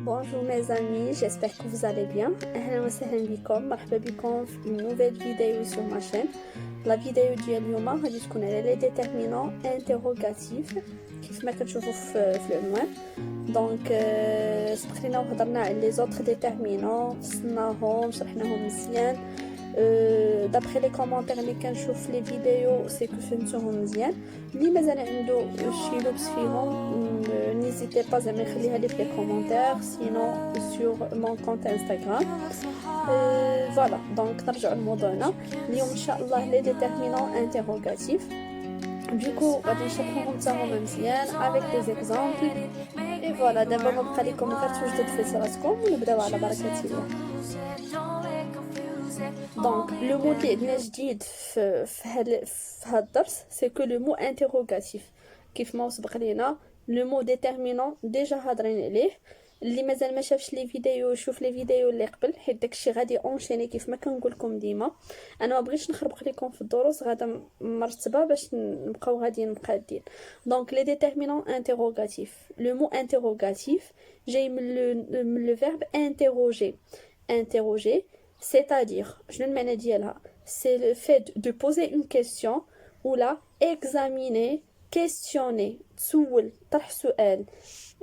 Bonjour mes amis, j'espère que vous allez bien. أهلا وسهلا بكم، مرحبا بكم في une nouvelle vidéo sur ma chaîne. La vidéo ديال اليوم غادي تكون على les déterminants interrogatifs كيف ما كتشوفوا في العنوان. دونك سبق لينا وهضرنا على les autres déterminants، فصلناهم شرحناهم مزيان. d'après les commentaires اللي كنشوف في لي فيديو سي كو فهمتوهم مزيان. اللي مازال عنده شي لبس فيهم n'hésitez pas à m'écrire les commentaires sinon sur mon compte Instagram. Voilà, donc نرجعوا لموضوعنا اليوم ان شاء الله les déterminants interrogatifs. Du coup غادي نشرحوهم حتى هما مزيان avec des exemples. Et voilà, دابا ما بقى لكم غير توجدوا في راسكم ونبداو على بركة الله. Donc le mot اللي عندنا جديد في هذا الدرس c'est que le mot interrogatif كيف ما سبق لينا لو مو ديتيرمينون ديجا هضرين عليه. اللي مازال ما شافش لي فيديو شوف لي فيديو اللي قبل حيت داكشي غادي اونشيني كيف ما كنقول لكم ديما. انا ما بغيتش نخربق لكم في الدروس غادا مرتبه باش نبقاو غاديين مقادين. دونك لي ديتيرمينون انتروغاتيف لو مو انتروغاتيف جاي من لو فيرب انتروجي. انتروجي c'est-à-dire شنو المعنى ديالها c'est le fait de poser une question ou la examiner questionner تسول طرح سؤال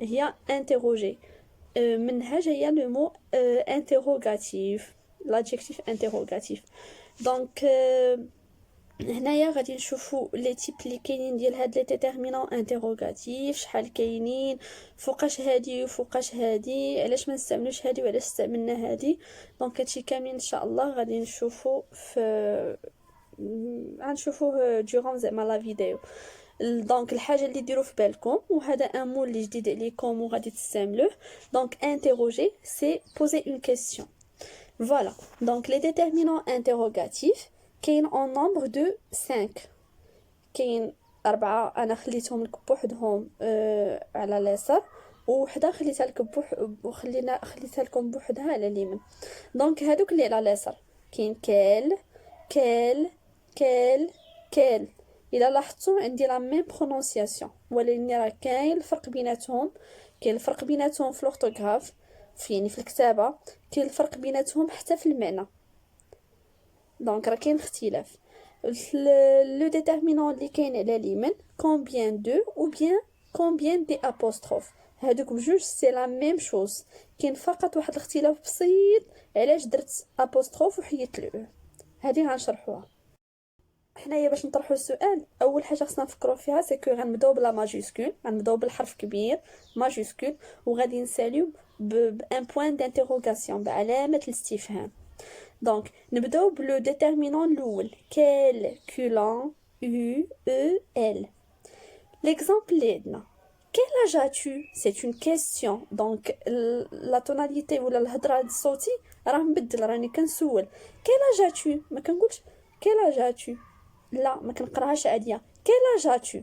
هي interroger. منها جايه لو مو interrogatif l'adjectif interrogatif. donc هنايا غادي نشوفوا لي تيب اللي كاينين ديال هاد لي ديتيرمينون انتروغاتيف شحال كاينين فوقاش هادي وفوقاش هادي علاش ما نستعملوش هادي وعلاش استعملنا هادي. دونك هادشي كامل ان شاء الله غادي نشوفوا غنشوفوه durant زعما لا فيديو. دونك الحاجه اللي ديروا في بالكم وهذا ان مو اللي جديد عليكم وغادي تستعملوه. دونك interroger c'est poser une question. voilà donc les déterminants interrogatifs كاين en nombre de 5. كاين 4 انا خليتهم لكم بوحدهم على اليسار وحده خليتها لكم خليتها لكم بوحدها على اليمين. دونك هادوك اللي على اليسار كاين كال الا لاحظتوا عندي لا ميم برونونسياسيون ولكن راه كاين الفرق بيناتهم. كاين الفرق بيناتهم في لورتوغراف يعني في الكتابه، كاين الفرق بيناتهم حتى في المعنى. دونك راه كاين اختلاف. لو ديتيرمينون اللي كاين على اليمين combien de ou bien combien des apostrophes هادوك بجوج سي لا ميم شوز. كاين فقط واحد الاختلاف بسيط علاش درت apostrophe وحيدت لو هادي غنشرحوها. حنايا باش نطرحوا السؤال اول حاجه خصنا نفكروا فيها سي كو غنبداو بلا ماجيسكول، غنبداو بالحرف كبير ماجيسكول وغادي نساليو بان بوين دانتيروغاسيون بعلامه الاستفهام. دونك نبداو بلو ديتيرمينون الاول calculant u e l. l'exemple اللي عندنا quel âge as-tu c'est une question. دونك لا توناليتي ولا الهضره الصوتي راه مبدل راني كنسول quel âge as-tu ما كنقولش quel âge as-tu لا ما كنقراهاش عاديه quel âge as-tu.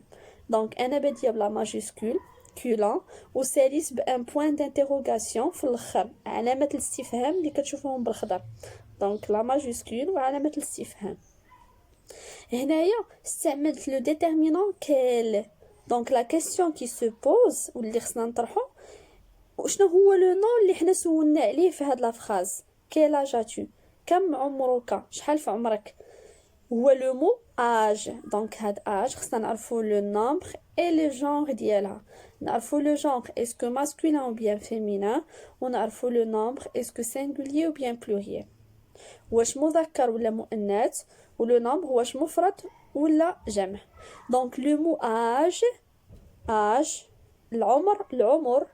دونك انا باديه بلا ماجيسكول كولون وساليت بان بوين دانتيروغاسيون في الاخر علامه الاستفهام اللي كتشوفوهم بالخضر. دونك لا ماجيسكول وعلامه الاستفهام. هنايا استعملت لو ديتيرمينون كيل. دونك لا كيسيون كي سو بوز واللي خصنا نطرحو وشنو هو لو نو اللي حنا سولنا عليه في هاد لا فراز كيل اجاتو كم عمرك شحال في عمرك هو لو مو اج. دونك هاد اج خصنا نعرفو لو نومبر اي لو جونغ ديالها. نعرفو لو جونغ اسكو ماسكولين او بيان فيمينين ونعرفو لو نومبر اسكو سينغولير او بيان بلوريال واش مذكر ولا مؤنث ولو نومبر واش مفرد ولا جمع. دونك لو مو اج العمر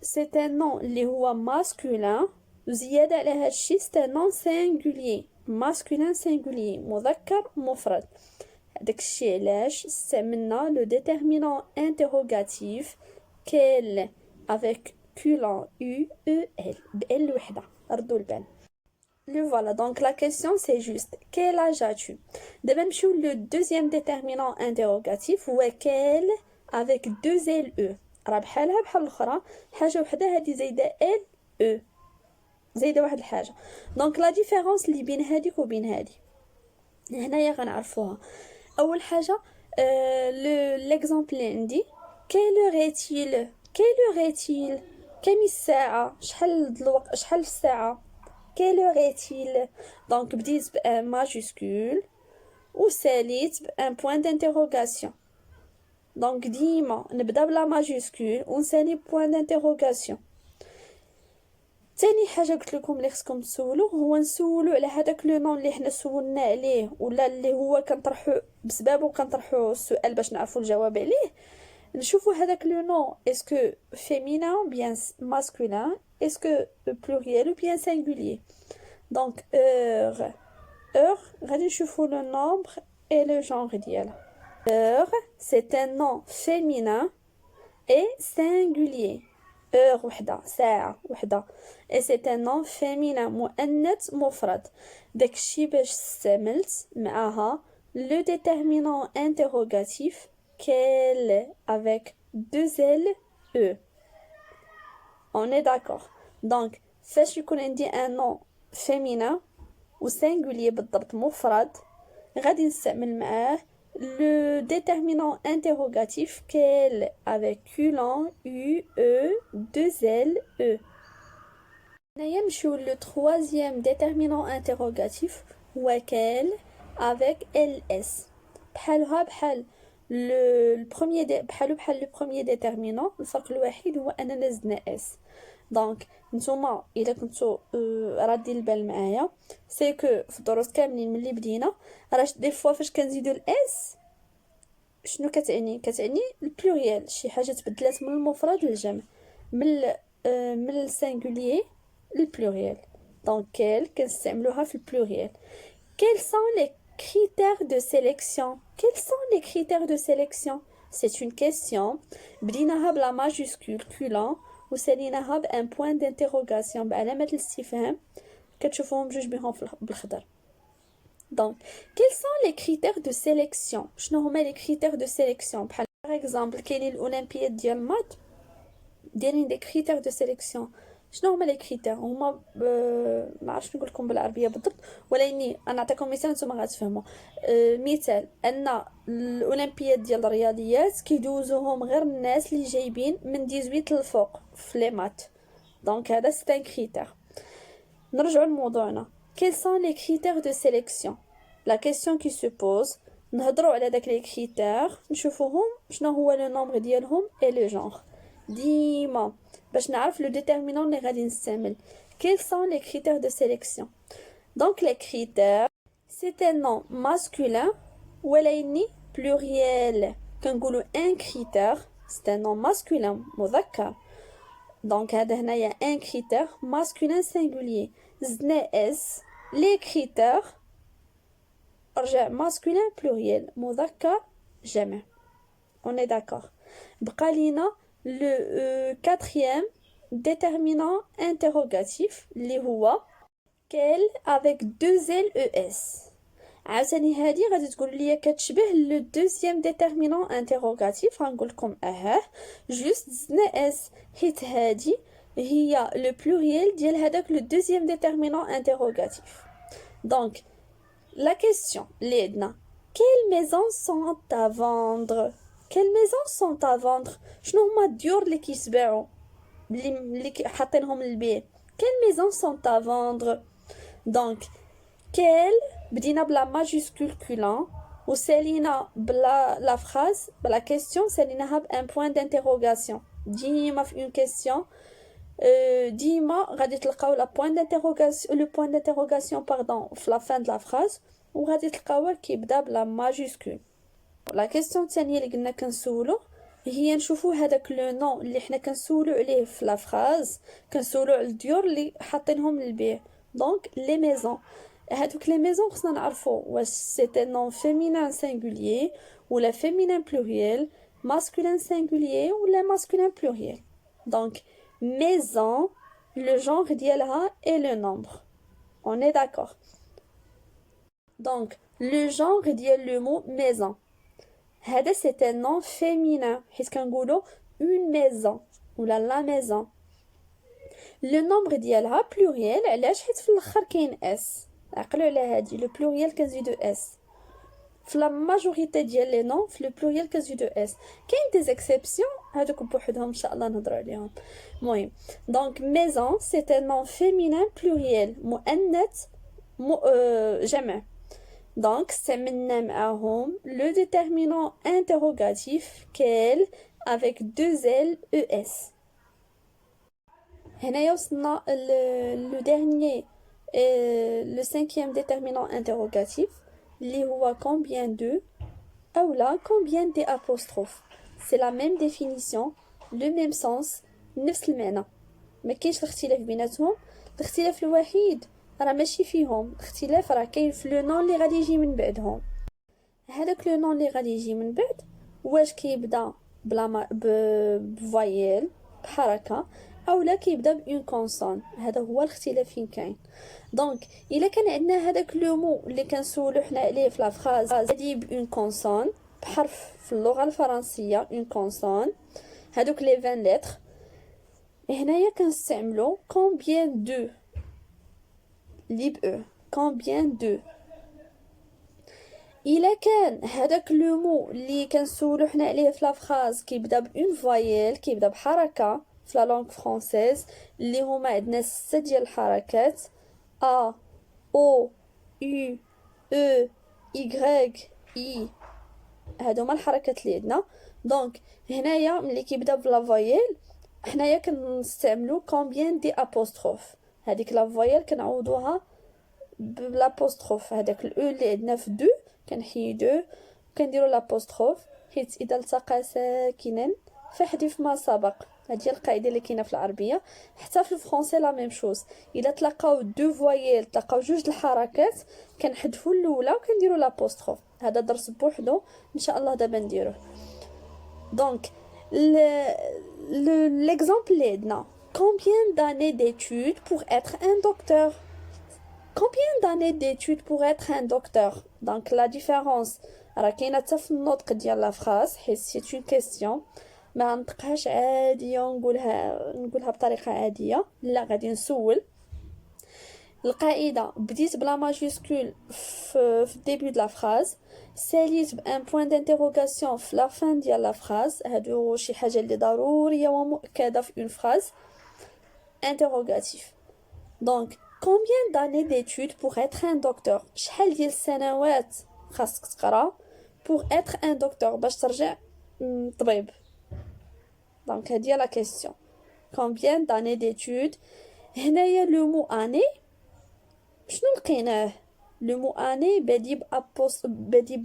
سي ان نون اللي هو ماسكولين وزياده على هادشي سي ان نون سينغولير ماسكولين سينغولير مذكر مفرد. داكشي علاش استعملنا لو ديتيرمينون انتروغاتيف كيل افيك كولون u e l بال وحده ردوا البال. Le voilà, donc la question c'est juste quel âge as-tu. D'abord, le deuxième déterminant interrogatif ou quel avec deux LE. راه بحالها بحال الاخرى حاجه وحده هذه زايده ال او زايده واحد الحاجه. دونك لا ديفيرونس اللي بين هذيك وبين هذه هنايا غنعرفوها. اول حاجه لو ليكزامبل اللي عندي quelle heure est-il كم الساعة، شحال الوقت، شحال الساعة. quelle heure est-il. دونك بديت بان ماجيسكول وساليت بان بوين دانتيروغاسيون. دونك ديما نبدا بلا ماجيسكول ونسالي بوين دانتيروغاسيون. تاني حاجه قلت لكم اللي خصكم تسولوا هو نسولوا على هذاك لو نون اللي حنا سولنا عليه ولا اللي هو كنطرحو بسببه كنطرحو السؤال باش نعرفوا الجواب عليه. نشوفوا هذاك لو نون اسكو féminin bien masculin, اسكو pluriel ou bien singulier. دونك heure غادي نشوفوا le nombre et le genre ديالها. heure c'est un nom féminin et singulier. heure وحده، ساعة وحده. et c'est un nom féminin مؤنث مفرد. داكشي باش استعملت معاها le déterminant interrogatif quel avec 2 L E. On est d'accord. Donc فاش يكون عندي un nom féminin و singulier بالضبط مفرد غادي نستعمل معاه le déterminant interrogatif quel avec Q long U E 2 L E. هنايا نمشيو le troisième déterminant interrogatif هو quel avec LS. بحال le premier بحال le premier déterminant. الفرق الوحيد هو اننا زدنا اس. دونك نتوما الا كنتو رادين البال معايا سي كو في الدروس كاملين ملي بدينا راه دي فوا فاش كنزيدو الاس شنو كتعني البلوريال، شي حاجه تبدلات من المفرد للجمع، من السينغولير للبلوريال. دونك كيل كنستعملوها في البلوريال. quels sont les critères de sélection. Quels sont les critères de sélection. C'est une question بديناها بلا ماجيسكول كولون وساليناها بان بوين دانتيروغاسيون بعلامه الاستفهام كتشوفوهم بجوج بهم بالخضر. دونك quels sont les critères de sélection. شنو هما les critères de sélection. بحال باغ اكزامبل كاينين الاولمبياد ديال المات دايرين دي critères de sélection. شنو هما لي كريتير هما ما عرفتش نقول لكم بالعربيه بالضبط ولكن انا نعطيكم مثال نتوما غتفهموا. مثال ان الاولمبياد ديال الرياضيات كيدوزوهم غير الناس اللي جايبين من 18 للفوق في لي مات. دونك هذا سي ان كريتير. نرجعوا لموضوعنا. quels sont les critères de sélection. la question qui se pose نهضروا على داك لي كريتير نشوفوهم شنو هو لو نومبر ديالهم اي لو جونغ ديما باش نعرف لو ديتيرمينون اللي غادي نستعمل. quels sont les critères de sélection. donc les critères c'est un nom masculin ولكن pluriel كنقولوا un critère c'est un nom masculin مذكر. donc هذا هنايا un critère masculin singulier زدنا اس les critères رجع masculin pluriel مذكر جمع. on est d'accord. بقى لينا le quatrième déterminant interrogatif اللي هو quel avec 2 L E S. عاوتاني هادي غادي تقول لي كتشبه le deuxième déterminant interrogatif. غنقول لكم جوست زدنا اس حيت هادي هي لو pluriel ديال هذاك le deuxième déterminant interrogatif. donc la question اللي عندنا quelles maisons sont à vendre. quelles maisons sont à vendre. شنو هما الديور اللي كيتباعوا اللي حاطينهم للبيع. quelles maisons sont à vendre. donc quelle بدينا بلا ماجيسكول كولون وسالينا بلا لا فراز بلا كيسيون ساليناها بان بوين دانتيروغاسيون. ديما في اون كيسيون ديما غادي تلقاو لا بوين دانتيروغاسيون لو بوين دانتيروغاسيون باردون في لا فان د لا فراز وغادي تلقاوه كيبدا بلا ماجيسكول. لا كيسيون الثانيه اللي قلنا كنسولو هي نشوفوا هذاك لو نون اللي حنا كنسولو عليه في لا فراز كنسولو على الديور اللي حاطينهم للبيع. دونك لي ميزون هادوك لي ميزون خصنا نعرفوا واش سي ان نون فيمينين سينغولير ولا فيمينين بلوريال ماسكولين سينغولير ولا ماسكولين بلوريال. دونك maison le genre ديالها et le nombre. on est d'accord. donc le genre ديال le mot maison هذا c'est un nom féminin حيت كنقولوا une maison ولا la maison. le nombre ديالها pluriel علاش حيت في الاخر كاين اس. عقلوا على هادي لو pluriel كنزيدو اس. في la majorité ديال les noms في le pluriel casu de s. كاين des exceptions هذوك بوحدهم ان شاء الله نهضروا عليهم. المهم donc maison c'est un nom féminin pluriel مؤنث جمع. donc استعملنا معاهم le déterminant interrogatif quel avec deux L ES. هنايا وصلنا le dernier le cinquième déterminant interrogatif اللي هو combien de ou là combien des apostrophes. c'est la même définition le même sens نفس المعنى ما كاينش الاختلاف بيناتهم. الاختلاف الوحيد راه ماشي فيهم، الاختلاف راه كاين في لو نون اللي غادي يجي من بعدهم. هذاك لو نون اللي غادي يجي من بعد واش كيبدا بلا بفايل بحركه اولا كيبدا بون كونسون. هذا هو الاختلاف فين كاين. دونك الا كان عندنا هذاك لو مو اللي كنسولو حنا عليه في لا فراز غادي بون كونسون بحرف في اللغه الفرنسيه اون كونسون هذوك لي 20 لتر، هنايا كنستعملو combien de لي ب combien de. الا كان هذاك لو مو اللي كنسولو حنا عليه في لا فراز كيبدا بون فايل كيبدا بحركه في لا لونغ فرونسيز اللي هما عندنا 6 ديال الحركات ا او يو او اي اي، هادو هما الحركات اللي عندنا. دونك هنايا ملي كيبدا بلا فايل حنايا كنستعملو combien دي apostrophe. هذيك لا فايل كنعوضوها بالابوستروف. هذاك الاو اللي عندنا في دو كنحيدو كنديرو لابوستروف حيت اذا التقى ساكنا فاحذف ما سبق. هذه القاعده اللي كاينه في العربيه حتى في الفرنسي لا ميم شوز. اذا تلاقاو دو فايل تلاقاو جوج الحركات كنحذفوا الاولى وكنديروا لابوستروف. هذا درس بوحدو ان شاء الله دابا نديروه. دونك l'exemple اللي عندنا combien d'années d'études pour être un docteur. Combien d'années d'études pour être un docteur. Donc la différence راه كاينه حتى في النطق ديال لا فراس حيت سي اون كيسيون ما نطقهاش عاديه نقولها بطريقه عاديه، لا غادي نسول. القاعده بديت بلا ماجيسكول في الديبي د لا فراز، ساليت بان بوين دانتيروغاسيون في لا فان ديال لا فراز. هادو شي حاجه اللي ضروريه ومؤكده في اون فراز انتيروغاتيف. دونك combien d'années d'études pour être un docteur. شحال ديال السنوات خاصك تقرا pour être un docteur باش ترجع طبيب. دونك هادي لا كيسيون combien d'années d'études. هنايا لو مو اني شنو لقيناه؟ لو مو اني بادي بادي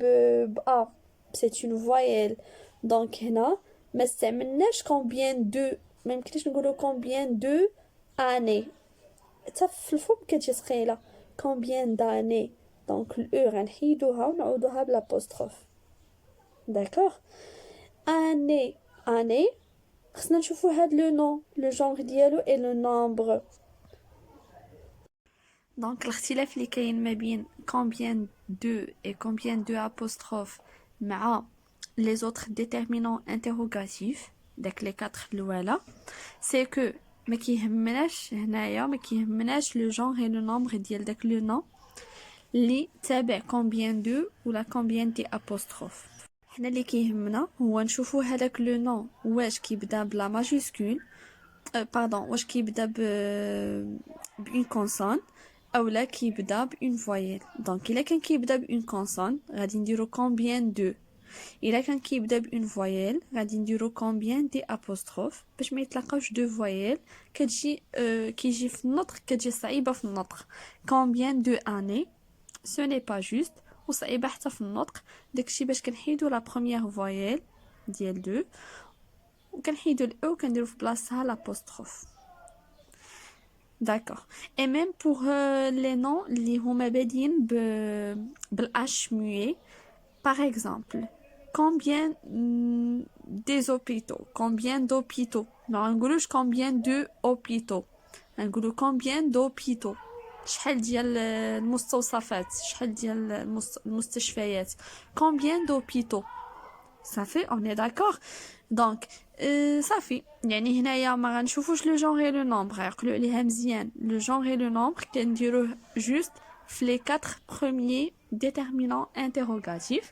ا سي اون فويل. دونك هنا ما استعملناش combien de، ما يمكنش نقولوا combien de années حتى في الفم كتجي ثقيله combien d'années. دونك الاو غنحيدوها ونعوضوها بلابوستروف. داكوغ اني خصنا نشوفوا هاد لو نون لو جونغ ديالو اي لو نومبر. دونك الاختلاف اللي كاين ما بين combien de et combien de apostrophe مع les autres déterminants interrogatifs داك لي 4 الاولى سي كو ما كيهمناش هنايا ما كيهمناش لو جونغ اي لو نومبر ديال داك لو نون اللي تابع combien de ولا combien دي apostrophe. حنا اللي كيهمنا هو نشوفوا هذاك لو نون واش كيبدا بلا ماجيسكول باردون واش كيبدا بون كونسون اولا كيبدا بون فويل. دونك الا كان كيبدا بون كونسون غادي نديرو combien de. الا كان كيبدا بون فويل غادي نديرو combien دي apostrophe باش ما يتلاقاوش دو فويل كتجي كيجي في النطق كتجي صعيبه في النطق. combien de années ce n'est pas juste وصعيبه حتى في النطق. داكشي باش كنحيدو لا بروميير فويل ديال دو وكنحيدو الاو كنديرو في بلاصتها لابوستروف. داكوغ. اي ميم بوغ لي نون اللي هما بادين بالاش موي. باغ اكزومبل combien des hôpitaux combien d'hôpitaux ما نقولوش combien de hôpitaux نقولو combien d'hôpitaux شحال ديال المستوصفات شحال ديال المستشفيات combien d'hôpitaux. صافي on est d'accord. دونك صافي يعني هنايا ما غنشوفوش لو جونغ اي لو نومبر عقلوا عليها مزيان. لو جونغ اي لو نومبر كنديروه جوست في لي 4 بروميير déterminant interrogatif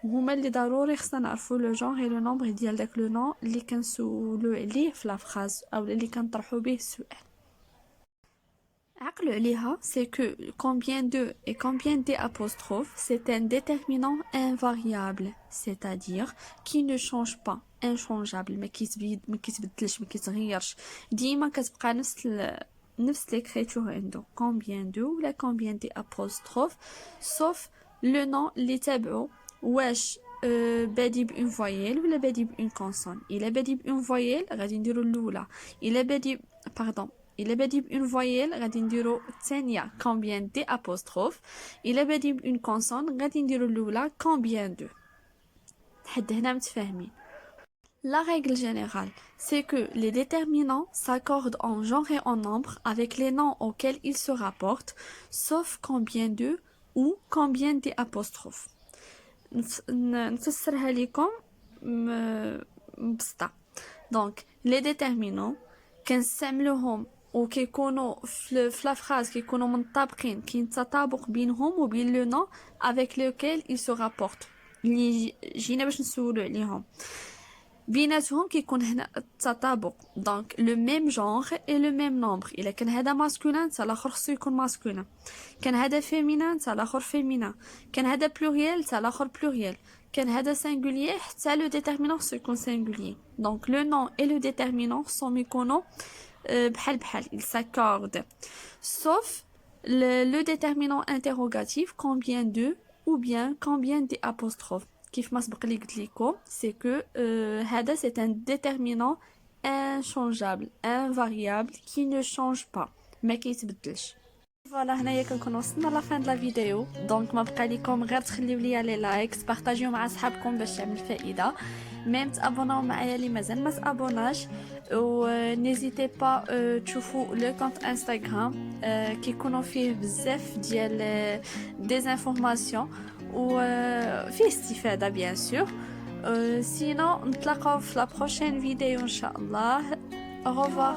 هما اللي ضروري خصنا نعرفوا لو جونغ et le nombre ديال داك لو نون اللي كنسولو عليه في لا فراز او اللي كنطرحوا به السؤال. عقلوا عليها c'est que combien de et combien des apostrophes c'est un déterminant invariable, c'est-à-dire qui ne change pas, inchangeable ما كيتبدلش ما كيتغيرش ديما كتبقى نفس l'écriture عنده combien de ولا combien des apostrophes sauf le nom اللي تابعو واش بادي بون فويل ولا بادي بون كونسون. الا بادي بون فويل غادي نديرو الاولى، الا بادي بون فويل غادي نديرو الثانيه combien des apostrophes، الا بادي بون كونسون غادي نديرو الاولى combien de. لحد هنا متفاهمين؟ La règle générale, c'est que les déterminants s'accordent en genre et en nombre avec les noms auxquels ils se rapportent, sauf combien de ou combien des apostrophes. نفسرها لكم بسيطة. دونك les déterminants كنستعملوهم وكيكونوا في لا فراز كيكونوا منطبقين، كاين تطابق بينهم وبين لو نون avec lequel ils se rapportent اللي جينا باش نسولو عليهم. بيناتهم كيكون هنا التطابق دونك لو ميم جونغ اي لو ميم نومبر. الا كان هذا ماسكولين حتى الاخر خصو يكون ماسكولين، كان هذا فيمينان حتى الاخر فيمينان، كان هذا بلوريال حتى الاخر بلوريال، كان هذا سينغولير حتى لو ديتيرمينون خصو يكون سينغولير. دونك لو نون اي لو ديتيرمينون خصهم يكونوا بحال ils s'accordent sauf le déterminant interrogatif combien de ou bien combien des apostrophes. كيف ما سبق لي قلت لكم c'est que هذا c'est un déterminant inchangeable invariable qui ne change pas ما كيتبدلش. فوالا هنايا كنكون وصلنا لا فان لا فيديو. دونك ما بقى لكم غير تخليو ليا لي لايكس، بارطاجيو مع صحابكم باش تعمل فائده، ميم تابوناو معايا اللي مازال ما تابوناش، و نيزيتي با تشوفوا لو كونت انستغرام كيكونوا فيه بزاف ديال ديزانفورماسيون وفيه استفاده بيان سور. سينو نتلاقاو في لا بروشين فيديو ان شاء الله. au revoir.